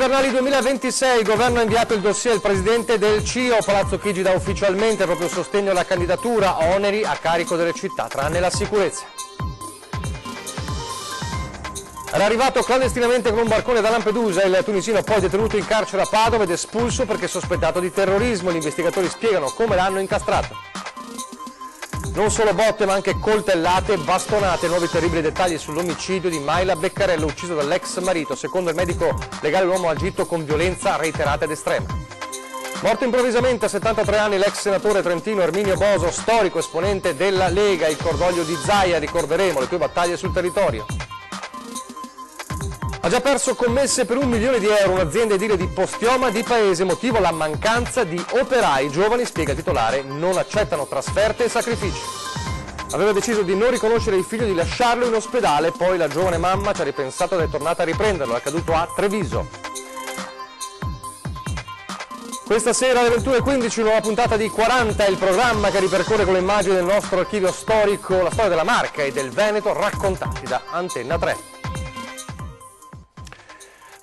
invernali 2026, il governo ha inviato il dossier al presidente del CIO, Palazzo Chigi dà ufficialmente il proprio sostegno alla candidatura, oneri a carico delle città, tranne la sicurezza. Era arrivato clandestinamente con un barcone da Lampedusa, il tunisino poi detenuto in carcere a Padova ed espulso perché sospettato di terrorismo, gli investigatori spiegano come l'hanno incastrato. Non solo botte ma anche coltellate e bastonate, nuovi terribili dettagli sull'omicidio di Mayla Beccarello ucciso dall'ex marito. Secondo il medico legale l'uomo ha agito con violenza reiterata ed estrema. Morto improvvisamente a 73 anni l'ex senatore trentino Erminio Boso, storico esponente della Lega, il cordoglio di Zaia, ricorderemo le tue battaglie sul territorio. Ha già perso commesse per €1 milione, un'azienda edile di Postioma di Paese, motivo la mancanza di operai. Giovani, spiega il titolare, non accettano trasferte e sacrifici. Aveva deciso di non riconoscere il figlio e di lasciarlo in ospedale, poi la giovane mamma ci ha ripensato ed è tornata a riprenderlo, è accaduto a Treviso. Questa sera alle 21:15 una nuova puntata di 40, il programma che ripercorre con le immagini del nostro archivio storico la storia della Marca e del Veneto raccontati da Antenna 3.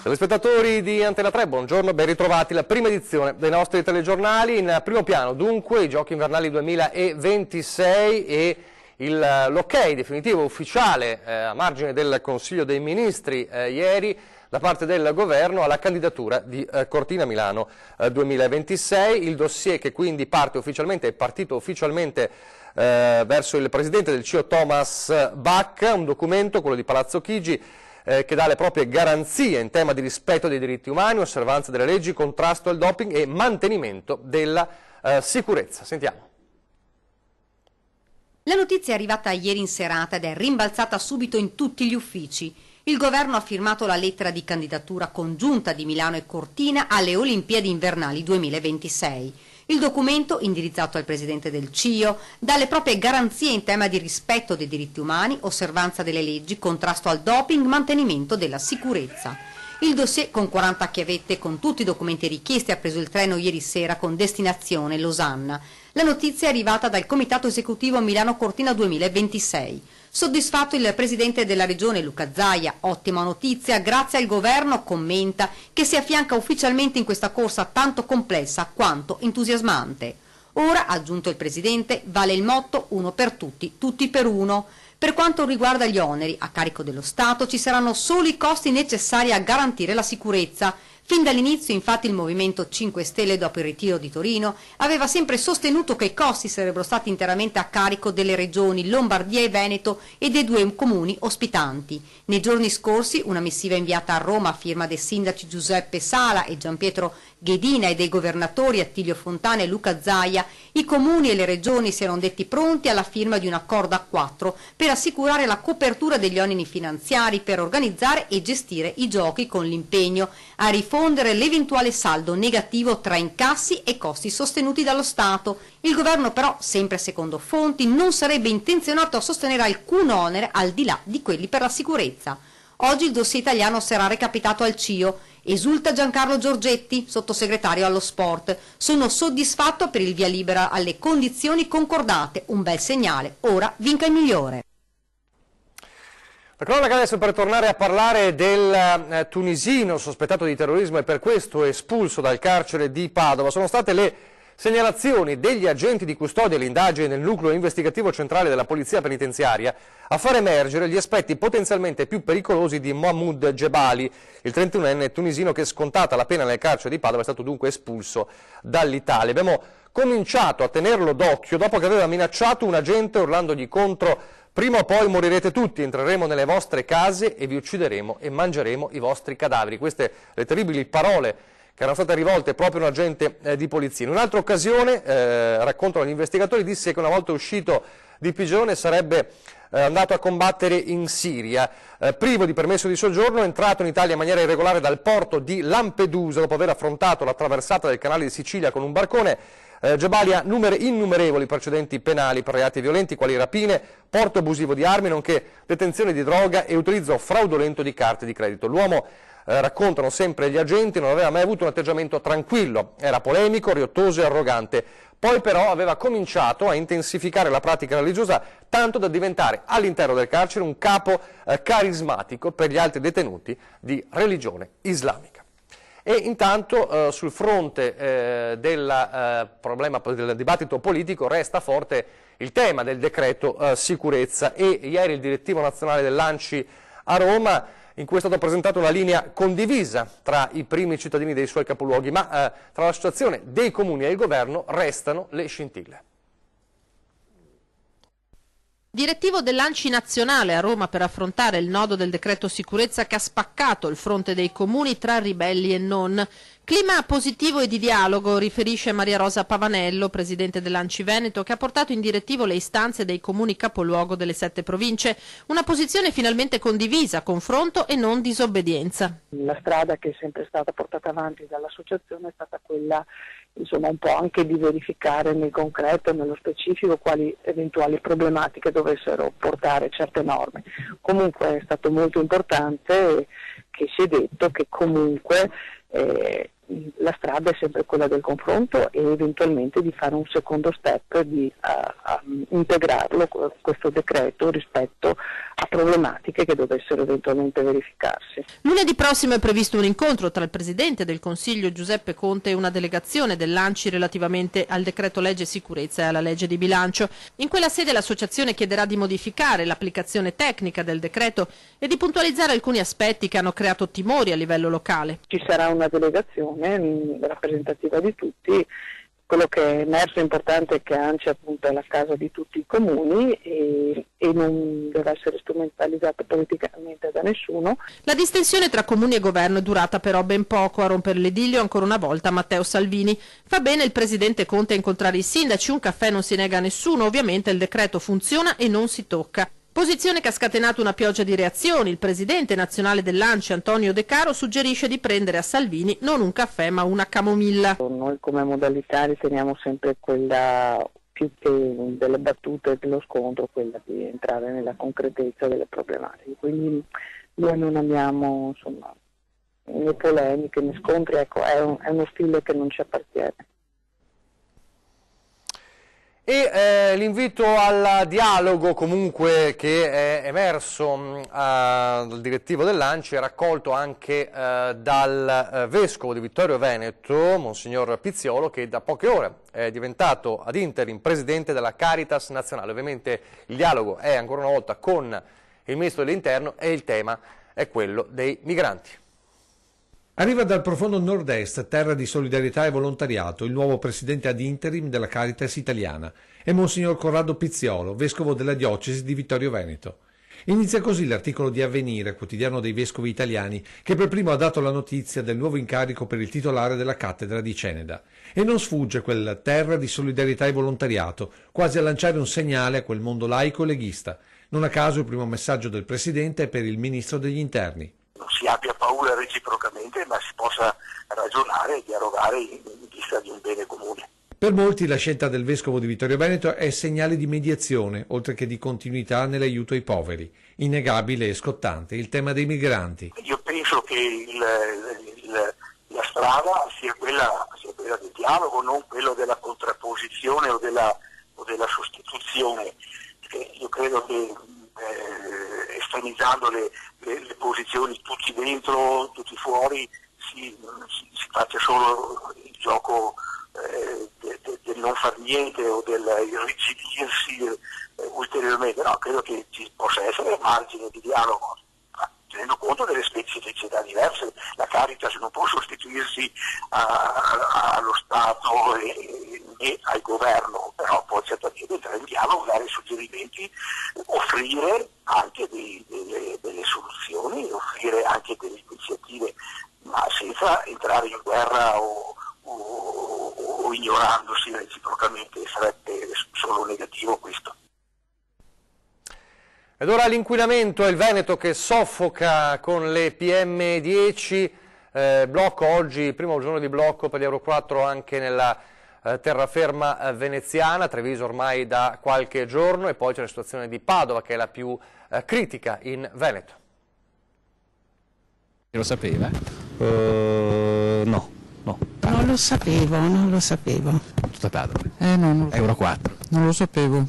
Telespettatori di Antenna 3, buongiorno, ben ritrovati. La prima edizione dei nostri telegiornali, in primo piano dunque i Giochi invernali 2026 e l'ok definitivo ufficiale a margine del Consiglio dei Ministri ieri da parte del Governo alla candidatura di Cortina Milano 2026, il dossier che quindi parte ufficialmente, è partito ufficialmente verso il Presidente del CIO Thomas Bach, un documento, quello di Palazzo Chigi, che dà le proprie garanzie in tema di rispetto dei diritti umani, osservanza delle leggi, contrasto al doping e mantenimento della sicurezza. Sentiamo. La notizia è arrivata ieri in serata ed è rimbalzata subito in tutti gli uffici. Il governo ha firmato la lettera di candidatura congiunta di Milano e Cortina alle Olimpiadi invernali 2026. Il documento, indirizzato al Presidente del CIO, dà le proprie garanzie in tema di rispetto dei diritti umani, osservanza delle leggi, contrasto al doping, mantenimento della sicurezza. Il dossier con 40 chiavette e con tutti i documenti richiesti ha preso il treno ieri sera con destinazione Losanna. La notizia è arrivata dal Comitato Esecutivo Milano Cortina 2026. Soddisfatto il Presidente della Regione Luca Zaia, ottima notizia, grazie al Governo, commenta, che si affianca ufficialmente in questa corsa tanto complessa quanto entusiasmante. Ora, ha aggiunto il Presidente, vale il motto uno per tutti, tutti per uno. Per quanto riguarda gli oneri a carico dello Stato ci saranno solo i costi necessari a garantire la sicurezza. Fin dall'inizio, infatti, il Movimento 5 Stelle, dopo il ritiro di Torino, aveva sempre sostenuto che i costi sarebbero stati interamente a carico delle regioni Lombardia e Veneto e dei due comuni ospitanti. Nei giorni scorsi, una missiva inviata a Roma a firma dei sindaci Giuseppe Sala e Gianpietro Ghedina e dei governatori Attilio Fontana e Luca Zaia, i comuni e le regioni si erano detti pronti alla firma di un accordo a 4 per assicurare la copertura degli oneri finanziari per organizzare e gestire i giochi, con l'impegno a rifondere l'eventuale saldo negativo tra incassi e costi sostenuti dallo Stato. Il governo però, sempre secondo fonti, non sarebbe intenzionato a sostenere alcun onere al di là di quelli per la sicurezza. Oggi il dossier italiano sarà recapitato al CIO. Esulta Giancarlo Giorgetti, sottosegretario allo sport. Sono soddisfatto per il via libera alle condizioni concordate, un bel segnale, ora vinca il migliore. La cronaca adesso per tornare a parlare del tunisino sospettato di terrorismo e per questo espulso dal carcere di Padova. Sono state le segnalazioni degli agenti di custodia e l'indagine nel nucleo investigativo centrale della Polizia Penitenziaria a far emergere gli aspetti potenzialmente più pericolosi di Mohamed Jebali, il 31enne tunisino che, scontata la pena nel carcere di Padova, è stato dunque espulso dall'Italia. Abbiamo cominciato a tenerlo d'occhio dopo che aveva minacciato un agente urlandogli contro: prima o poi morirete tutti, entreremo nelle vostre case e vi uccideremo e mangeremo i vostri cadaveri. Queste le terribili parole che erano state rivolte proprio a un agente di polizia. In un'altra occasione, raccontano gli investigatori, disse che una volta uscito di prigione sarebbe andato a combattere in Siria. Privo di permesso di soggiorno, è entrato in Italia in maniera irregolare dal porto di Lampedusa dopo aver affrontato la traversata del canale di Sicilia con un barcone. Jebali ha innumerevoli precedenti penali per reati violenti quali rapine, porto abusivo di armi, nonché detenzione di droga e utilizzo fraudolento di carte di credito. L'uomo, raccontano sempre gli agenti, non aveva mai avuto un atteggiamento tranquillo, era polemico, riottoso e arrogante. Poi però aveva cominciato a intensificare la pratica religiosa tanto da diventare all'interno del carcere un capo carismatico per gli altri detenuti di religione islamica. E intanto sul fronte del problema del dibattito politico resta forte il tema del decreto sicurezza, e ieri il direttivo nazionale dell'ANCI a Roma, in cui è stata presentata una linea condivisa tra i primi cittadini dei suoi capoluoghi, ma tra l'associazione dei comuni e il governo restano le scintille. Direttivo dell'ANCI nazionale a Roma per affrontare il nodo del decreto sicurezza che ha spaccato il fronte dei comuni tra ribelli e non. Clima positivo e di dialogo, riferisce Maria Rosa Pavanello, presidente dell'ANCI Veneto, che ha portato in direttivo le istanze dei comuni capoluogo delle 7 province. Una posizione finalmente condivisa, confronto e non disobbedienza. La strada che è sempre stata portata avanti dall'associazione è stata quella, insomma, un po' anche di verificare nel concreto, nello specifico, quali eventuali problematiche dovessero portare certe norme. Comunque è stato molto importante che si è detto che comunque la strada è sempre quella del confronto e eventualmente di fare un secondo step, di integrarlo, questo decreto, rispetto a problematiche che dovessero eventualmente verificarsi. Lunedì prossimo è previsto un incontro tra il Presidente del Consiglio Giuseppe Conte e una delegazione dell'ANCI relativamente al decreto legge sicurezza e alla legge di bilancio. In quella sede l'associazione chiederà di modificare l'applicazione tecnica del decreto e di puntualizzare alcuni aspetti che hanno creato timori a livello locale. Ci sarà una delegazione rappresentativa di tutti. Quello che è emerso importante è che ANCI appunto è la casa di tutti i comuni e non deve essere strumentalizzata politicamente da nessuno. La distensione tra comuni e governo è durata però ben poco. A rompere l'idillio ancora una volta Matteo Salvini. Fa bene il presidente Conte a incontrare i sindaci, un caffè non si nega a nessuno, ovviamente il decreto funziona e non si tocca. Posizione che ha scatenato una pioggia di reazioni. Il presidente nazionale dell'ANCI, Antonio De Caro, suggerisce di prendere a Salvini non un caffè ma una camomilla. Noi come modalità riteniamo sempre quella, più che delle battute e dello scontro, quella di entrare nella concretezza delle problematiche. Quindi noi non abbiamo, insomma, né polemiche né scontri, ecco, è uno stile che non ci appartiene. E l'invito al dialogo comunque che è emerso dal direttivo dell'ANCI è raccolto anche dal vescovo di Vittorio Veneto, Monsignor Pizziolo, che da poche ore è diventato ad interim presidente della Caritas nazionale. Ovviamente il dialogo è ancora una volta con il Ministro dell'Interno e il tema è quello dei migranti. Arriva dal profondo nord-est, terra di solidarietà e volontariato, il nuovo presidente ad interim della Caritas italiana, è Monsignor Corrado Pizziolo, vescovo della diocesi di Vittorio Veneto. Inizia così l'articolo di Avvenire, quotidiano dei vescovi italiani, che per primo ha dato la notizia del nuovo incarico per il titolare della cattedra di Ceneda. E non sfugge quel terra di solidarietà e volontariato, quasi a lanciare un segnale a quel mondo laico e leghista. Non a caso il primo messaggio del presidente è per il ministro degli interni. Non si abbia paura reciprocamente, ma si possa ragionare e dialogare in vista di un bene comune. Per molti la scelta del vescovo di Vittorio Veneto è segnale di mediazione, oltre che di continuità nell'aiuto ai poveri. Innegabile e scottante il tema dei migranti. Io penso che la strada sia quella del dialogo, non quello della contrapposizione o della sostituzione. Perché io credo che estremizzando le posizioni tutti dentro, tutti fuori, si faccia solo il gioco del non far niente o del irrigidirsi ulteriormente. No, credo che ci possa essere margine di dialogo, tenendo conto delle specificità diverse. La Caritas non può sostituirsi allo Stato e al governo, però può certamente entrare in dialogo, dare suggerimenti, offrire anche delle soluzioni, offrire anche delle iniziative, ma senza entrare in guerra o ignorandosi reciprocamente. Sarebbe solo negativo questo. Ed ora l'inquinamento è il Veneto che soffoca con le PM10, blocco oggi, primo giorno di blocco per gli Euro 4 anche nella terraferma veneziana, Treviso ormai da qualche giorno, e poi c'è la situazione di Padova che è la più critica in Veneto. Lo sapeva? No. Non lo sapevo. Tutto a Padova. No, Euro 4. non lo sapevo.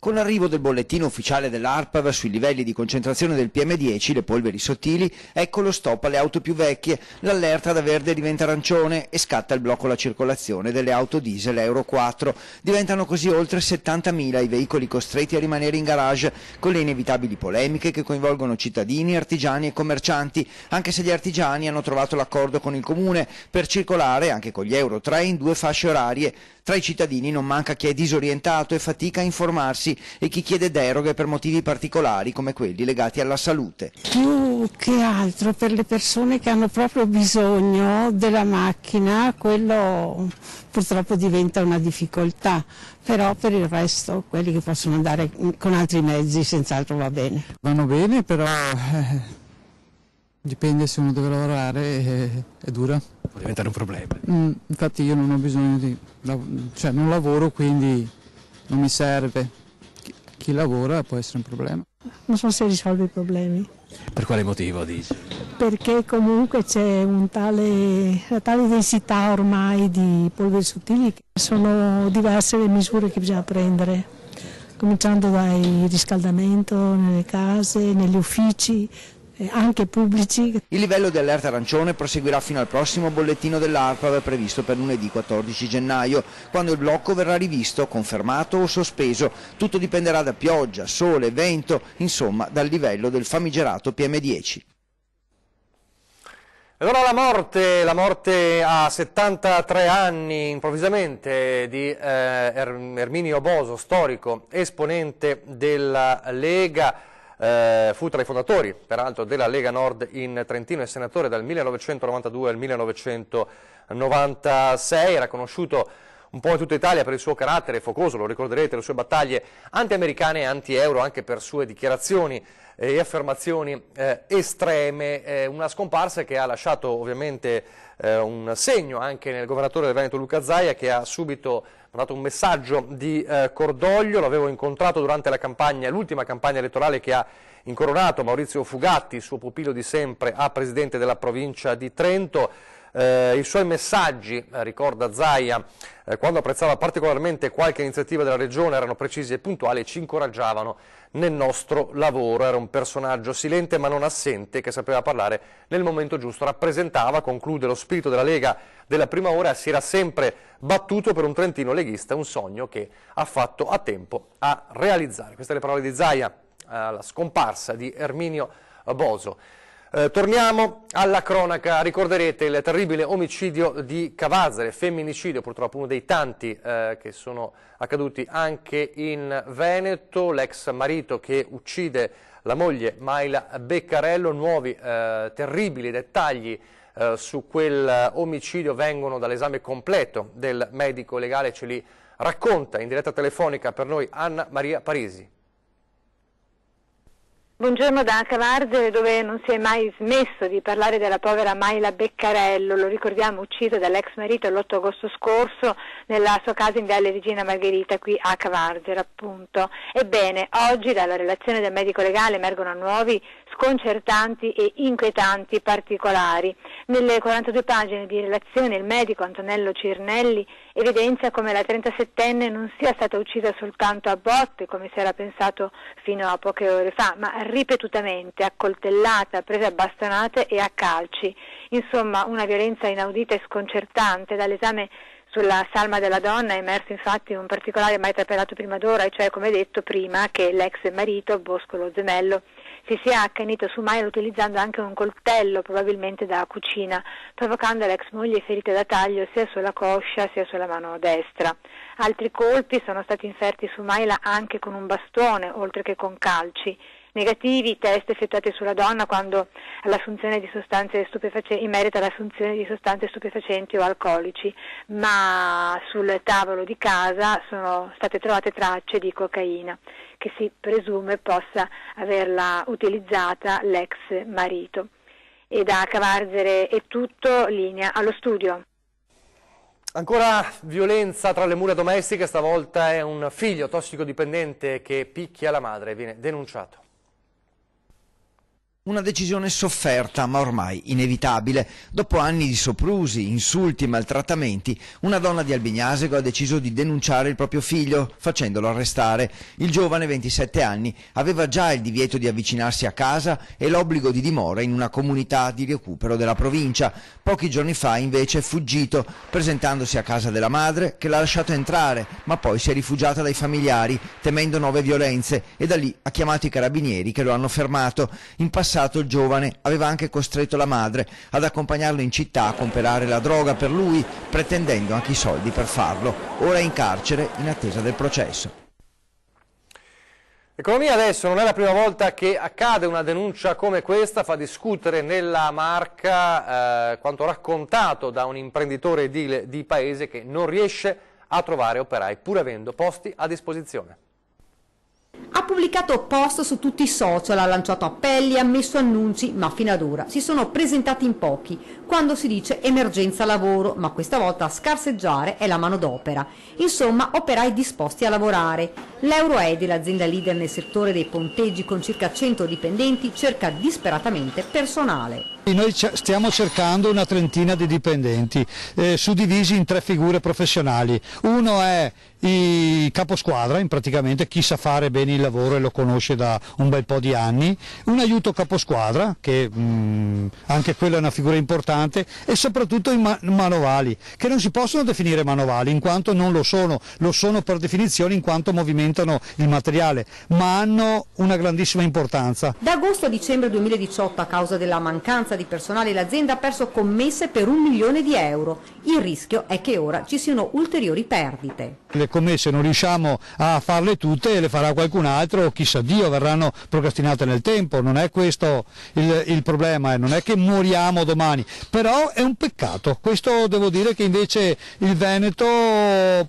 Con l'arrivo del bollettino ufficiale dell'ARPAV sui livelli di concentrazione del PM10, le polveri sottili, ecco lo stop alle auto più vecchie, l'allerta da verde diventa arancione e scatta il blocco alla circolazione delle auto diesel Euro 4. Diventano così oltre 70.000 i veicoli costretti a rimanere in garage, con le inevitabili polemiche che coinvolgono cittadini, artigiani e commercianti, anche se gli artigiani hanno trovato l'accordo con il comune per circolare anche con gli Euro 3 in 2 fasce orarie. Tra i cittadini non manca chi è disorientato e fatica a informarsi e chi chiede deroghe per motivi particolari come quelli legati alla salute. Più che altro per le persone che hanno proprio bisogno della macchina, quello purtroppo diventa una difficoltà, però per il resto quelli che possono andare con altri mezzi senz'altro va bene. Vanno bene, però dipende, se uno deve lavorare è dura. Può diventare un problema. Infatti io non ho bisogno di, cioè non lavoro, quindi non mi serve. Chi lavora può essere un problema. Non so se risolve i problemi. Per quale motivo, dici? Perché comunque c'è una tale densità ormai di polveri sottili che sono diverse le misure che bisogna prendere, cominciando dal riscaldamento nelle case, negli uffici, anche pubblici. Il livello di allerta arancione proseguirà fino al prossimo bollettino dell'ARPAV previsto per lunedì 14 gennaio, quando il blocco verrà rivisto, confermato o sospeso. Tutto dipenderà da pioggia, sole, vento, insomma dal livello del famigerato PM10. Allora la morte a 73 anni improvvisamente di Erminio Boso, storico esponente della Lega. Fu tra i fondatori, peraltro, della Lega Nord in Trentino e senatore dal 1992 al 1996, era conosciuto un po' in tutta Italia per il suo carattere focoso, lo ricorderete, le sue battaglie anti-americane e anti-euro, anche per sue dichiarazioni e affermazioni estreme, una scomparsa che ha lasciato ovviamente un segno anche nel governatore del Veneto Luca Zaia, che ha subito mandato un messaggio di cordoglio. L'avevo incontrato durante la campagna, l'ultima campagna elettorale che ha incoronato Maurizio Fugatti, suo pupillo di sempre, a presidente della provincia di Trento. I suoi messaggi, ricorda Zaia, quando apprezzava particolarmente qualche iniziativa della regione, erano precisi e puntuali e ci incoraggiavano nel nostro lavoro. Era un personaggio silente ma non assente, che sapeva parlare nel momento giusto, rappresentava, conclude, lo spirito della Lega della prima ora, si era sempre battuto per un trentino leghista, un sogno che ha fatto a tempo a realizzare. Queste le parole di Zaia alla scomparsa di Erminio Boso. Torniamo alla cronaca, ricorderete il terribile omicidio di Cavazzere, femminicidio purtroppo uno dei tanti che sono accaduti anche in Veneto, l'ex marito che uccide la moglie Mayla Beccarello. Nuovi terribili dettagli su quel omicidio vengono dall'esame completo del medico legale, ce li racconta in diretta telefonica per noi Anna Maria Parisi. Buongiorno da Cavarzere, dove non si è mai smesso di parlare della povera Mayla Beccarello, lo ricordiamo, uccisa dall'ex marito l'8 agosto scorso nella sua casa in Viale Regina Margherita, qui a Cavarzere appunto. Ebbene, oggi dalla relazione del medico legale emergono nuovi sconcertanti e inquietanti particolari. Nelle 42 pagine di relazione il medico Antonello Cirnelli evidenzia come la 37enne non sia stata uccisa soltanto a botte, come si era pensato fino a poche ore fa, ma ripetutamente, accoltellata, presa a bastonate e a calci. Insomma, una violenza inaudita e sconcertante. Dall'esame sulla salma della donna è emerso infatti un particolare mai trapelato prima d'ora, e cioè, come detto prima, che l'ex marito, Bosco Lo Gemello, si sia accanito su Mayla utilizzando anche un coltello, probabilmente da cucina, provocando all'ex moglie ferite da taglio sia sulla coscia sia sulla mano destra. Altri colpi sono stati inferti su Mayla anche con un bastone, oltre che con calci. Negativi i test effettuati sulla donna quando all'assunzione di sostanze stupefacenti, in merito all'assunzione di sostanze stupefacenti o alcolici, ma sul tavolo di casa sono state trovate tracce di cocaina, che si presume possa averla utilizzata l'ex marito. E da Cavarzere è tutto, linea allo studio. Ancora violenza tra le mura domestiche, stavolta è un figlio tossicodipendente che picchia la madre, viene denunciato. Una decisione sofferta ma ormai inevitabile. Dopo anni di soprusi, insulti e maltrattamenti, una donna di Albignasego ha deciso di denunciare il proprio figlio, facendolo arrestare. Il giovane, 27 anni, aveva già il divieto di avvicinarsi a casa e l'obbligo di dimora in una comunità di recupero della provincia. Pochi giorni fa invece è fuggito, presentandosi a casa della madre, che l'ha lasciato entrare, ma poi si è rifugiata dai familiari, temendo nuove violenze, e da lì ha chiamato i carabinieri che lo hanno fermato. In passato il giovane aveva anche costretto la madre ad accompagnarlo in città a comprare la droga per lui, pretendendo anche i soldi per farlo. Ora è in carcere in attesa del processo. Economia adesso, non è la prima volta che accade una denuncia come questa, fa discutere nella Marca quanto raccontato da un imprenditore edile di paese che non riesce a trovare operai pur avendo posti a disposizione. Ha pubblicato post su tutti i social, ha lanciato appelli, ha messo annunci, ma fino ad ora si sono presentati in pochi, quando si dice emergenza lavoro, ma questa volta a scarseggiare è la manodopera. Insomma, operai disposti a lavorare. L'Euroedil, l'azienda leader nel settore dei ponteggi con circa 100 dipendenti, cerca disperatamente personale. Noi stiamo cercando una trentina di dipendenti, suddivisi in 3 figure professionali. Uno è il caposquadra, praticamente chi sa fare bene il lavoro e lo conosce da un bel po' di anni, un aiuto caposquadra, che anche quella è una figura importante, e soprattutto i manovali, che non si possono definire manovali in quanto non lo sono per definizione in quanto movimentano il materiale, ma hanno una grandissima importanza. Da agosto a dicembre 2018, a causa della mancanza di personale, l'azienda ha perso commesse per 1 milione di euro. Il rischio è che ora ci siano ulteriori perdite. Le commesse non riusciamo a farle tutte, le farà qualcun altro, chissà Dio, verranno procrastinate nel tempo. Non è questo il problema, non è che moriamo domani, però è un peccato. Questo devo dire che invece il Veneto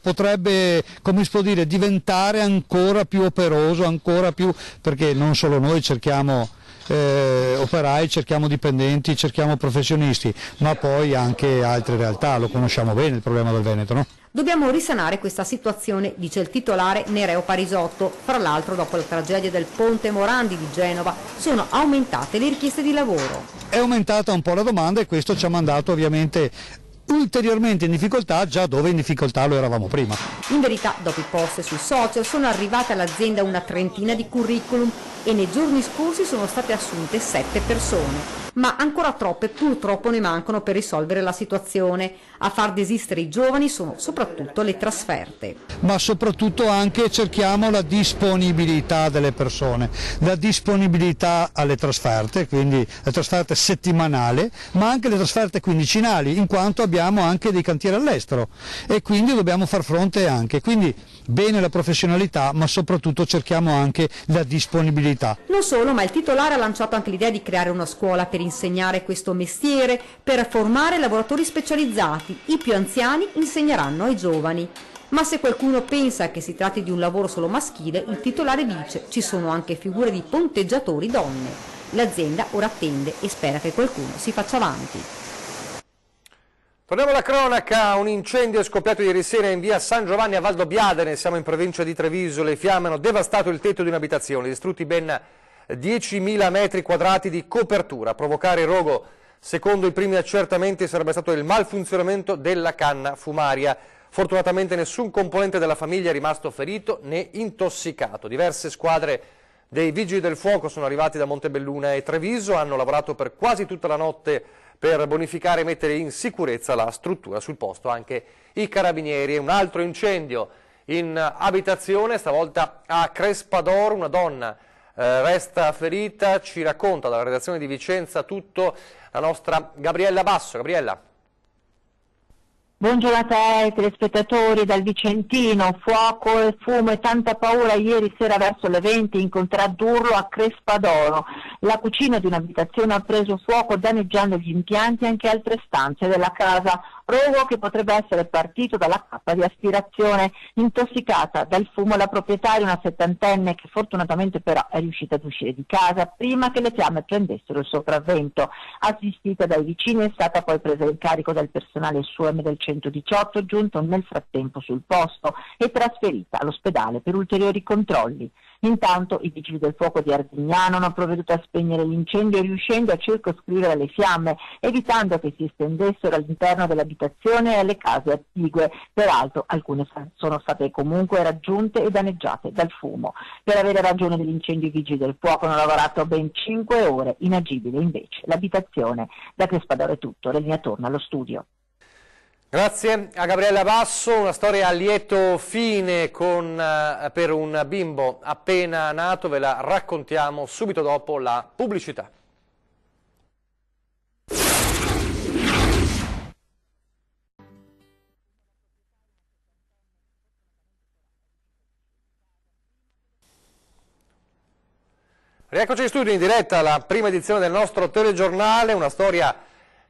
potrebbe, come si può dire, diventare ancora più operoso, ancora più, perché non solo noi cerchiamo operai, cerchiamo dipendenti, cerchiamo professionisti, ma poi anche altre realtà. Lo conosciamo bene il problema del Veneto, no? Dobbiamo risanare questa situazione, dice il titolare Nereo Parisotto. Fra l'altro, dopo la tragedia del Ponte Morandi di Genova, sono aumentate le richieste di lavoro. È aumentata un po' la domanda e questo ci ha mandato ovviamente ulteriormente in difficoltà, già dove in difficoltà lo eravamo prima. In verità, dopo i post sui social, sono arrivate all'azienda una trentina di curriculum e nei giorni scorsi sono state assunte 7 persone. Ma ancora troppe purtroppo ne mancano per risolvere la situazione. A far desistere i giovani sono soprattutto le trasferte. Ma soprattutto anche cerchiamo la disponibilità delle persone, la disponibilità alle trasferte, quindi le trasferte settimanali, ma anche le trasferte quindicinali, in quanto abbiamo anche dei cantieri all'estero e quindi dobbiamo far fronte anche. Quindi bene la professionalità, ma soprattutto cerchiamo anche la disponibilità. Non solo, ma il titolare ha lanciato anche l'idea di creare una scuola per insegnare questo mestiere, per formare lavoratori specializzati. I più anziani insegneranno ai giovani. Ma se qualcuno pensa che si tratti di un lavoro solo maschile, il titolare dice ci sono anche figure di ponteggiatori donne. L'azienda ora attende e spera che qualcuno si faccia avanti. Torniamo alla cronaca, un incendio è scoppiato ieri sera in via San Giovanni a Valdobbiadene, siamo in provincia di Treviso, le fiamme hanno devastato il tetto di un'abitazione, distrutti ben 10.000 metri quadrati di copertura. A provocare il rogo, secondo i primi accertamenti, sarebbe stato il malfunzionamento della canna fumaria. Fortunatamente nessun componente della famiglia è rimasto ferito né intossicato. Diverse squadre dei Vigili del Fuoco sono arrivati da Montebelluna e Treviso, hanno lavorato per quasi tutta la notte per bonificare e mettere in sicurezza la struttura. Sul posto anche i carabinieri. Un altro incendio in abitazione, stavolta a Crespadoro, una donna resta ferita, ci racconta dalla redazione di Vicenza tutto la nostra Gabriella Basso. Gabriella. Buongiorno a te, telespettatori dal Vicentino. Fuoco e fumo e tanta paura ieri sera verso le 20 in Contraddurlo a Crespadoro. La cucina di un'abitazione ha preso fuoco danneggiando gli impianti e anche altre stanze della casa. Rogo che potrebbe essere partito dalla cappa di aspirazione. Intossicata dal fumo la proprietaria, una 70enne che fortunatamente però è riuscita ad uscire di casa prima che le fiamme prendessero il sopravvento. Assistita dai vicini è stata poi presa in carico dal personale SUEM del 118 giunto nel frattempo sul posto e trasferita all'ospedale per ulteriori controlli. Intanto i vigili del fuoco di Arzignano hanno provveduto a spegnere l'incendio riuscendo a circoscrivere le fiamme, evitando che si estendessero all'interno dell'abitazione e alle case attigue. Peraltro alcune sono state comunque raggiunte e danneggiate dal fumo. Per avere ragione dell'incendio i vigili del fuoco hanno lavorato ben 5 ore, inagibile invece l'abitazione. Da Crespadoro è tutto, la linea torna allo studio. Grazie a Gabriella Basso, una storia a lieto fine per un bimbo appena nato, ve la raccontiamo subito dopo la pubblicità. Rieccoci in studio in diretta alla prima edizione del nostro telegiornale, una storia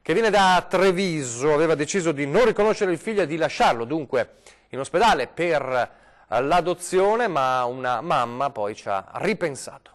che viene da Treviso. Aveva deciso di non riconoscere il figlio e di lasciarlo dunque in ospedale per l'adozione, ma una mamma poi ci ha ripensato.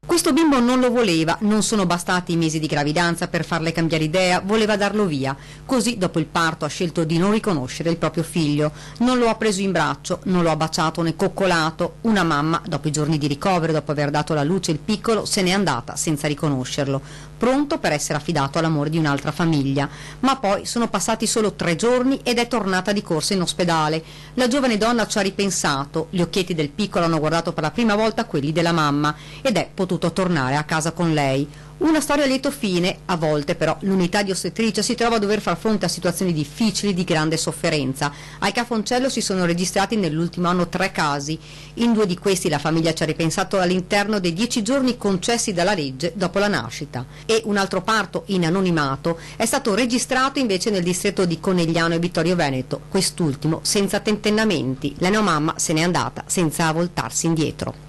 Questo bimbo non lo voleva, non sono bastati i mesi di gravidanza per farle cambiare idea, voleva darlo via. Così dopo il parto ha scelto di non riconoscere il proprio figlio. Non lo ha preso in braccio, non lo ha baciato né coccolato. Una mamma, dopo i giorni di ricovero, dopo aver dato alla luce il piccolo, se n'è andata senza riconoscerlo, pronto per essere affidato all'amore di un'altra famiglia. Ma poi sono passati solo 3 giorni ed è tornata di corsa in ospedale. La giovane donna ci ha ripensato, gli occhietti del piccolo hanno guardato per la prima volta quelli della mamma ed è potuto tornare a casa con lei. Una storia a lieto fine, a volte però l'unità di ostetricia si trova a dover far fronte a situazioni difficili di grande sofferenza. Al Cafoncello si sono registrati nell'ultimo anno 3 casi. In 2 di questi la famiglia ci ha ripensato all'interno dei 10 giorni concessi dalla legge dopo la nascita. E un altro parto in anonimato è stato registrato invece nel distretto di Conegliano e Vittorio Veneto, quest'ultimo senza tentennamenti. La neomamma se n'è andata senza voltarsi indietro.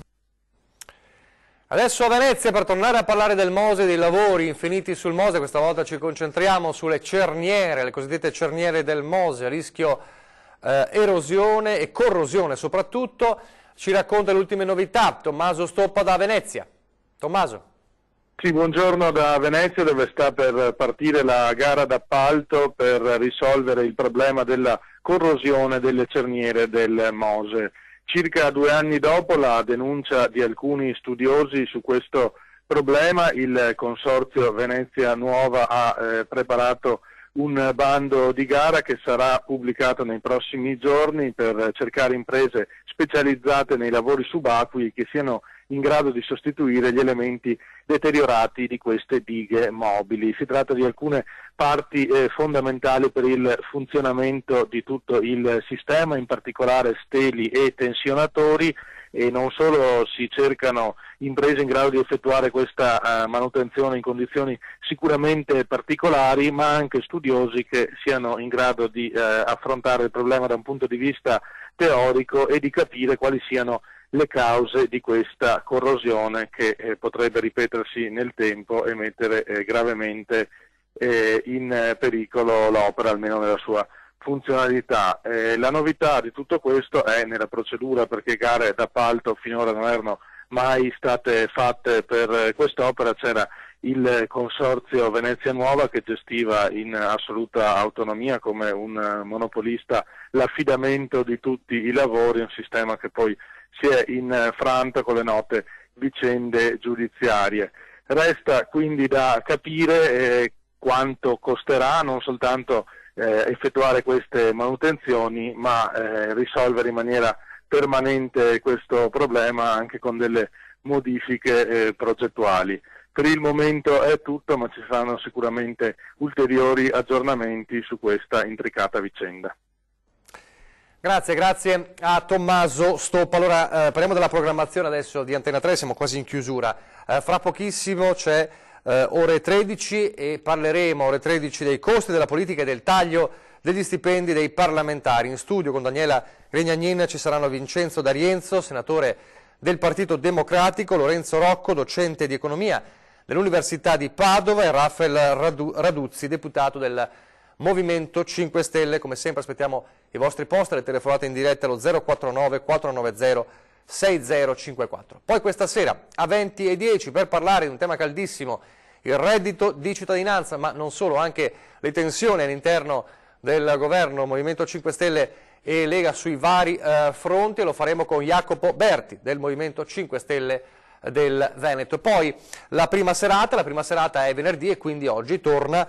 Adesso a Venezia per tornare a parlare del Mose e dei lavori infiniti sul Mose. Questa volta ci concentriamo sulle cerniere, le cosiddette cerniere del Mose, a rischio erosione e corrosione soprattutto. Ci racconta le ultime novità Tommaso Stoppa da Venezia. Tommaso. Sì, buongiorno da Venezia, dove sta per partire la gara d'appalto per risolvere il problema della corrosione delle cerniere del Mose. Circa 2 anni dopo la denuncia di alcuni studiosi su questo problema, il Consorzio Venezia Nuova ha preparato un bando di gara che sarà pubblicato nei prossimi giorni per cercare imprese specializzate nei lavori subacquei che siano in grado di sostituire gli elementi deteriorati di queste dighe mobili. Si tratta di alcune parti fondamentali per il funzionamento di tutto il sistema, in particolare steli e tensionatori, e non solo si cercano imprese in grado di effettuare questa manutenzione in condizioni sicuramente particolari, ma anche studiosi che siano in grado di affrontare il problema da un punto di vista teorico e di capire quali siano le cause di questa corrosione che potrebbe ripetersi nel tempo e mettere gravemente in pericolo l'opera, almeno nella sua funzionalità. La novità di tutto questo è nella procedura, perché gare d'appalto finora non erano mai state fatte per quest'opera. C'era il Consorzio Venezia Nuova che gestiva in assoluta autonomia come un monopolista l'affidamento di tutti i lavori, un sistema che poi si è infranto con le note vicende giudiziarie. Resta quindi da capire quanto costerà non soltanto effettuare queste manutenzioni, ma risolvere in maniera permanente questo problema anche con delle modifiche progettuali. Per il momento è tutto, ma ci saranno sicuramente ulteriori aggiornamenti su questa intricata vicenda. Grazie a Tommaso Stoppa. Allora parliamo della programmazione adesso di Antena 3, siamo quasi in chiusura. Fra pochissimo c'è ore 13 e parleremo ore 13 dei costi della politica e del taglio degli stipendi dei parlamentari. In studio con Daniela Regnagnin ci saranno Vincenzo D'Arienzo, senatore del Partito Democratico, Lorenzo Rocco, docente di economia dell'Università di Padova, e Rafael Raduzzi, deputato del Movimento 5 Stelle. Come sempre aspettiamo i vostri post, le telefonate in diretta allo 049 490 6054. Poi questa sera a 20:10 per parlare di un tema caldissimo, il reddito di cittadinanza, ma non solo, anche le tensioni all'interno del governo Movimento 5 Stelle e Lega sui vari fronti, e lo faremo con Jacopo Berti del Movimento 5 Stelle del Veneto. Poi la prima serata è venerdì e quindi oggi torna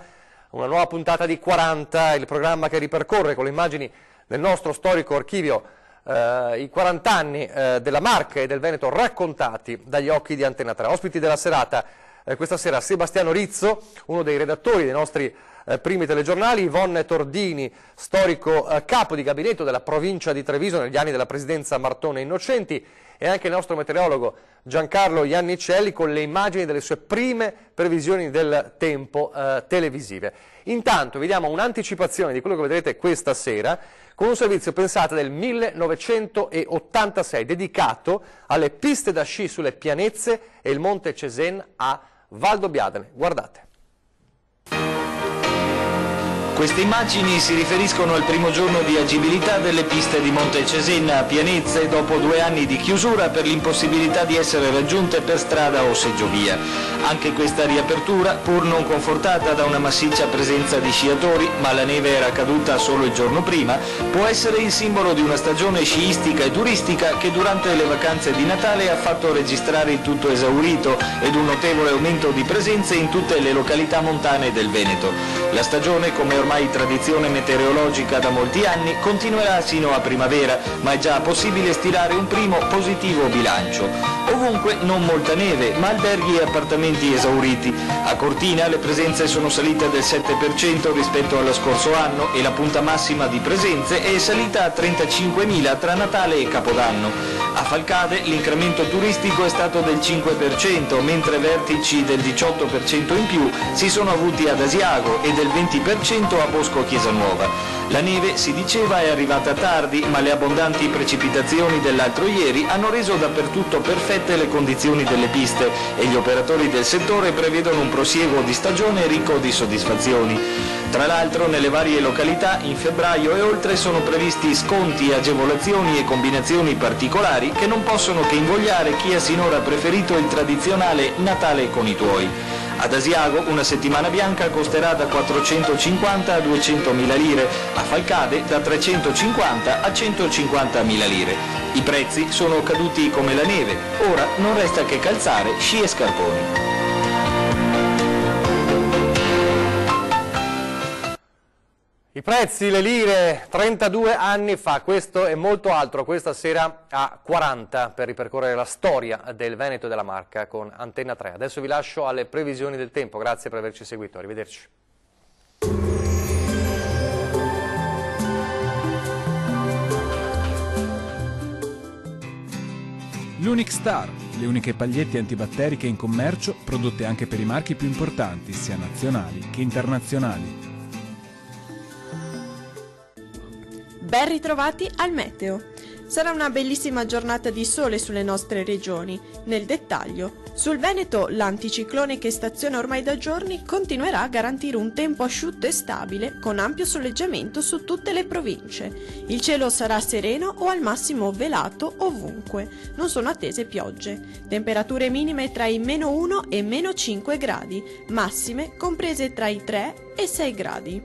una nuova puntata di 40, il programma che ripercorre con le immagini del nostro storico archivio i 40 anni della Marca e del Veneto raccontati dagli occhi di Antenna 3. Ospiti della serata questa sera Sebastiano Rizzo, uno dei redattori dei nostri primi telegiornali, Yvonne Tordini, storico capo di gabinetto della provincia di Treviso negli anni della presidenza Martone Innocenti, e anche il nostro meteorologo Giancarlo Iannicelli con le immagini delle sue prime previsioni del tempo televisive. Intanto vi diamo un'anticipazione di quello che vedrete questa sera con un servizio pensato del 1986 dedicato alle piste da sci sulle pianezze e il Monte Cesen a Valdobbiadene. Guardate. Queste immagini si riferiscono al primo giorno di agibilità delle piste di Monte Cesen a Pianezze dopo 2 anni di chiusura per l'impossibilità di essere raggiunte per strada o seggiovia. Anche questa riapertura, pur non confortata da una massiccia presenza di sciatori, ma la neve era caduta solo il giorno prima, può essere il simbolo di una stagione sciistica e turistica che durante le vacanze di Natale ha fatto registrare il tutto esaurito ed un notevole aumento di presenze in tutte le località montane del Veneto. La stagione, come ormai tradizione meteorologica da molti anni, continuerà sino a primavera, ma è già possibile stilare un primo positivo bilancio. Ovunque non molta neve, ma alberghi e appartamenti esauriti. A Cortina le presenze sono salite del 7% rispetto allo scorso anno e la punta massima di presenze è salita a 35.000 tra Natale e Capodanno. A Falcade l'incremento turistico è stato del 5%, mentre vertici del 18% in più si sono avuti ad Asiago e del 20% a Bosco Chiesanuova. La neve, si diceva, è arrivata tardi, ma le abbondanti precipitazioni dell'altro ieri hanno reso dappertutto perfette le condizioni delle piste e gli operatori del settore prevedono un prosieguo di stagione ricco di soddisfazioni. Tra l'altro nelle varie località in febbraio e oltre sono previsti sconti, agevolazioni e combinazioni particolari che non possono che invogliare chi ha sinora preferito il tradizionale Natale con i tuoi. Ad Asiago una settimana bianca costerà da 450 a 200.000 lire, a Falcade da 350 a 150.000 lire. I prezzi sono caduti come la neve, ora non resta che calzare sci e scarponi. I prezzi, le lire, 32 anni fa, questo e molto altro questa sera a 40 per ripercorrere la storia del Veneto e della Marca con Antenna 3. Adesso vi lascio alle previsioni del tempo, grazie per averci seguito, arrivederci. L'Unic Star, le uniche pagliette antibatteriche in commercio, prodotte anche per i marchi più importanti, sia nazionali che internazionali. Ben ritrovati al meteo. Sarà una bellissima giornata di sole sulle nostre regioni. Nel dettaglio, sul Veneto l'anticiclone che staziona ormai da giorni continuerà a garantire un tempo asciutto e stabile con ampio soleggiamento su tutte le province. Il cielo sarà sereno o al massimo velato ovunque. Non sono attese piogge. Temperature minime tra i -1 e -5 gradi, massime comprese tra i 3 e 6 gradi.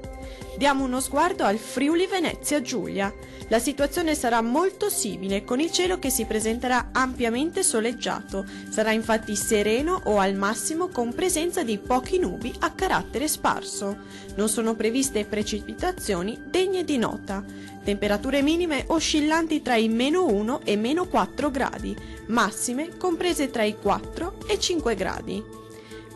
Diamo uno sguardo al Friuli Venezia Giulia. La situazione sarà molto simile, con il cielo che si presenterà ampiamente soleggiato. Sarà infatti sereno o al massimo con presenza di pochi nubi a carattere sparso. Non sono previste precipitazioni degne di nota. Temperature minime oscillanti tra i -1 e -4 gradi, massime comprese tra i 4 e 5 gradi.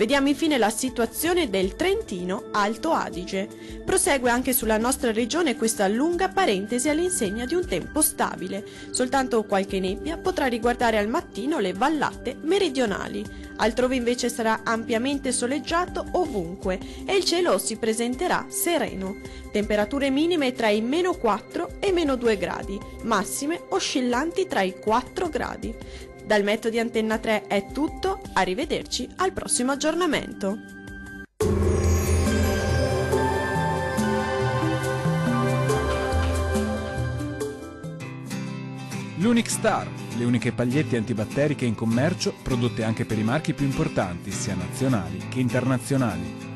Vediamo infine la situazione del Trentino Alto Adige. Prosegue anche sulla nostra regione questa lunga parentesi all'insegna di un tempo stabile. Soltanto qualche nebbia potrà riguardare al mattino le vallate meridionali. Altrove invece sarà ampiamente soleggiato ovunque e il cielo si presenterà sereno. Temperature minime tra i -4 e -2 gradi, massime oscillanti tra i 4 gradi. Dal meteo di Antenna 3 è tutto, arrivederci al prossimo aggiornamento. L'Unic Star, le uniche pagliette antibatteriche in commercio, prodotte anche per i marchi più importanti, sia nazionali che internazionali.